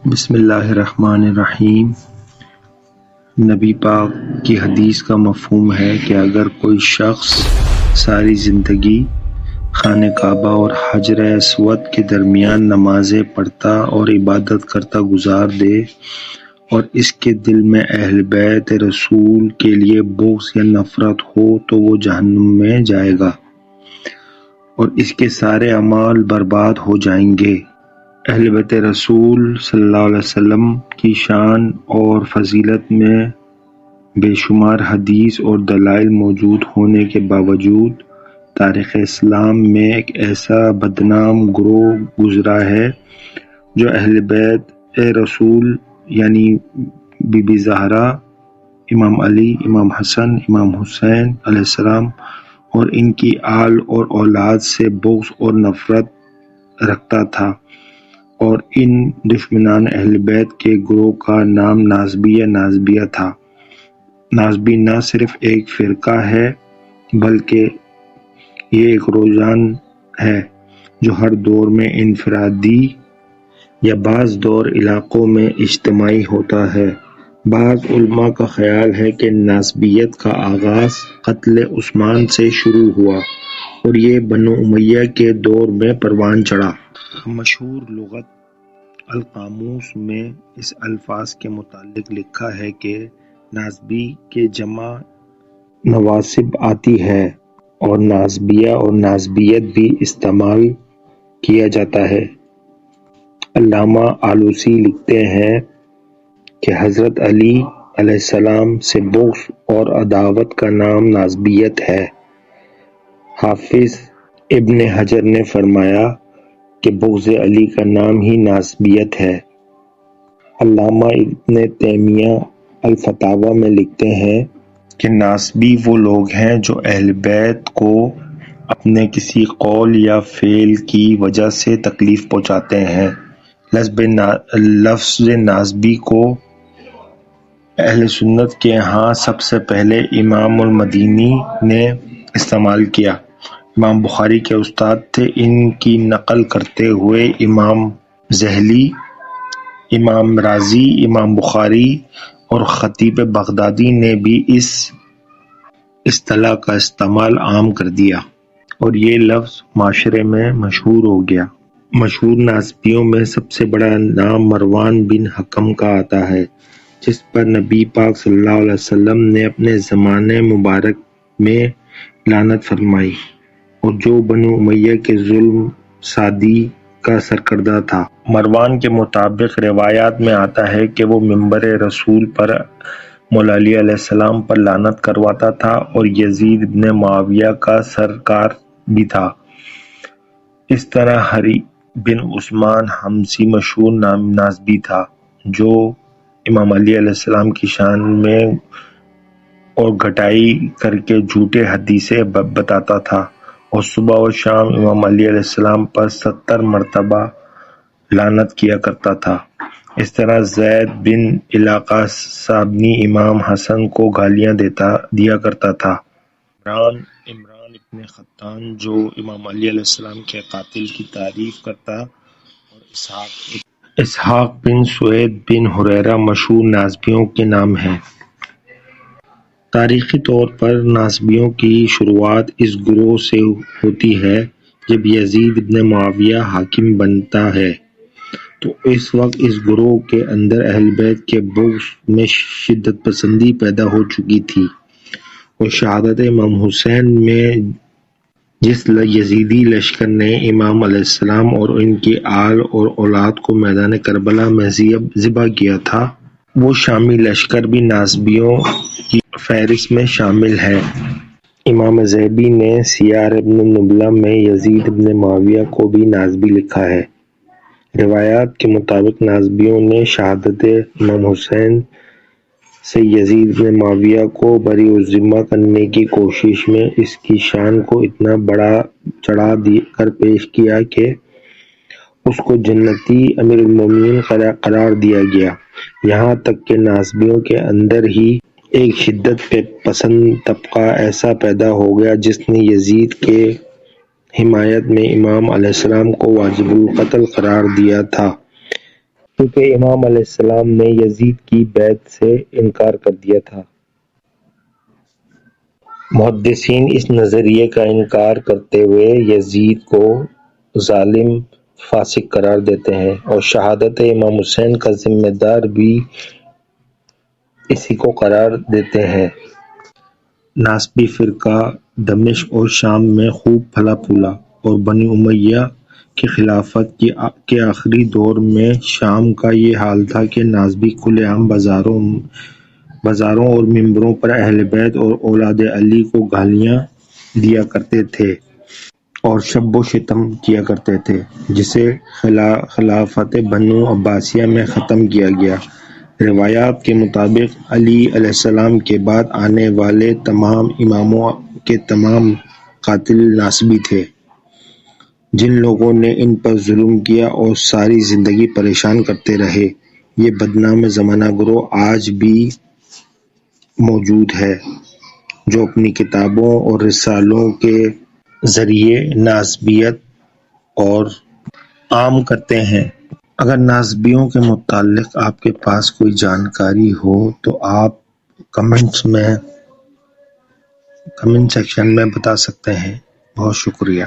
بسم اللہ الرحمن الرحیم۔ نبی پاک کی حدیث کا مفہوم ہے کہ اگر کوئی شخص ساری زندگی خانہ کعبہ اور حجر اسود کے درمیان نمازیں پڑھتا اور عبادت کرتا گزار دے اور اس کے دل میں اہل بیت رسول کے لیے بغض یا نفرت ہو تو وہ جہنم میں جائے گا اور اس کے سارے اعمال برباد ہو جائیں گے۔ اہل بیت رسول صلی اللہ علیہ وسلم کی شان اور فضیلت میں بے شمار حدیث اور دلائل موجود ہونے کے باوجود تاریخ اسلام میں ایک ایسا بدنام گروہ گزرا ہے جو اہل بیت رسول یعنی بی بی زہرا، امام علی، امام حسن، امام حسین علیہ السلام اور ان کی آل اور اولاد سے بغض اور نفرت رکھتا تھا، اور ان دشمنان اہل بیت کے گروہ کا نام ناصبی یا ناصبیہ تھا۔ ناصبی نہ صرف ایک فرقہ ہے بلکہ یہ ایک رجحان ہے جو ہر دور میں انفرادی یا بعض دور علاقوں میں اجتماعی ہوتا ہے۔ بعض علماء کا خیال ہے کہ ناصبیت کا آغاز قتل عثمان سے شروع ہوا اور یہ بنو امیہ کے دور میں پروان چڑھا۔ مشہور لغت القاموس میں اس الفاظ کے متعلق لکھا ہے کہ ناصبی کے جمع نواصب آتی ہے اور ناصبیہ اور ناصبیت بھی استعمال کیا جاتا ہے۔ علامہ آلوسی لکھتے ہیں کہ حضرت علی علیہ السلام سے بغض اور عداوت کا نام ناصبیت ہے۔ حافظ ابن حجر نے فرمایا کہ بغض علی کا نام ہی ناصبیت ہے۔ علامہ ابن تیمیہ الفتاویٰ میں لکھتے ہیں کہ ناصبی وہ لوگ ہیں جو اہل بیت کو اپنے کسی قول یا فعل کی وجہ سے تکلیف پہنچاتے ہیں۔ لفظ ناصبی کو اہل سنت کے ہاں سب سے پہلے امام المدینی نے استعمال کیا۔ امام بخاری کے استاد تھے۔ ان کی نقل کرتے ہوئے امام ذہلی، امام رازی، امام بخاری اور خطیب بغدادی نے بھی اس اصطلاح کا استعمال عام کر دیا اور یہ لفظ معاشرے میں مشہور ہو گیا۔ مشہور ناصبیوں میں سب سے بڑا نام مروان بن حکم کا آتا ہے، جس پر نبی پاک صلی اللہ علیہ وسلم نے اپنے زمانے مبارک میں لعنت فرمائی اور جو بنو امیہ کے ظلم سادی کا سرکردہ تھا۔ مروان کے مطابق روایات میں آتا ہے کہ وہ منبر رسول پر مولا علی علیہ السلام پر لعنت کرواتا تھا اور یزید بن معاویہ کا سرکار بھی تھا۔ اس طرح ہری بن عثمان حمصی مشہور ناصبی تھا جو امام علی علیہ السلام کی شان میں اور گھٹائی کر کے جھوٹے حدیثیں بتاتا تھا اور صبح و شام امام علی علیہ السلام پر 70 مرتبہ لعنت کیا کرتا تھا۔ اس طرح زید بن علاقہ سابنی امام حسن کو گالیاں دیا کرتا تھا۔ عمران ابن خطان جو امام علی علیہ السلام کے قاتل کی تعریف کرتا اور اسحاق بن سوید بن حریرہ مشہور ناصبیوں کے نام ہیں۔ تاریخی طور پر ناصبیوں کی شروعات اس گروہ سے ہوتی ہے۔ جب یزید بن معاویہ حاکم بنتا ہے تو اس وقت اس گروہ کے اندر اہل بیت کے بغض میں شدت پسندی پیدا ہو چکی تھی اور شہادت امام حسین میں جس یزیدی لشکر نے امام علیہ السلام اور ان کی آل اور اولاد کو میدان کربلا میں ذبح کیا تھا، وہ شامی لشکر بھی ناصبیوں کی فہرست میں شامل ہے۔ امام ذہبی نے سیار ابن نبلہ میں یزید بن معاویہ کو بھی ناصبی لکھا ہے۔ روایات کے مطابق ناصبیوں نے شہادت امام حسین سے یزید بن معاویہ کو بری الذمہ کرنے کی کوشش میں اس کی شان کو اتنا بڑا چڑھا کر پیش کیا کہ اس کو جنتی امیر المومنین قرار دیا گیا۔ یہاں تک کہ ناصبیوں کے اندر ہی ایک شدت پسند طبقہ ایسا پیدا ہو گیا جس نے یزید کے حمایت میں امام علیہ السلام کو واجب القتل قرار دیا تھا۔ کیونکہ امام علیہ السلام نے یزید کی بیعت سے انکار کر دیا تھا۔ محدثین اس نظریے کا انکار کرتے ہوئے یزید کو ظالم فاسق قرار دیتے ہیں اور شہادت امام حسین کا ذمہ دار بھی اسی کو قرار دیتے ہیں۔ ناصبی فرقہ دمشق اور شام میں خوب پھلا پھولا اور بنی امیہ کی خلافت کے آخری دور میں شام کا یہ حال تھا کہ ناصبی کھلے عام بازاروں اور ممبروں پر اہل بیت اور اولاد علی کو گالیاں دیا کرتے تھے اور شب و شتم کیا کرتے تھے، جسے خلافت بنو عباسیہ میں ختم کیا گیا۔ روایات کے مطابق علی علیہ السلام کے بعد آنے والے تمام اماموں کے تمام قاتل ناصبی تھے، جن لوگوں نے ان پر ظلم کیا اور ساری زندگی پریشان کرتے رہے۔ یہ بدنام زمانہ گروہ آج بھی موجود ہے، جو اپنی کتابوں اور رسالوں کے ذریعے ناصبیت اور عام کرتے ہیں۔ اگر ناصبیوں کے متعلق آپ کے پاس کوئی جانکاری ہو تو آپ کمنٹ سیکشن میں بتا سکتے ہیں۔ بہت شکریہ۔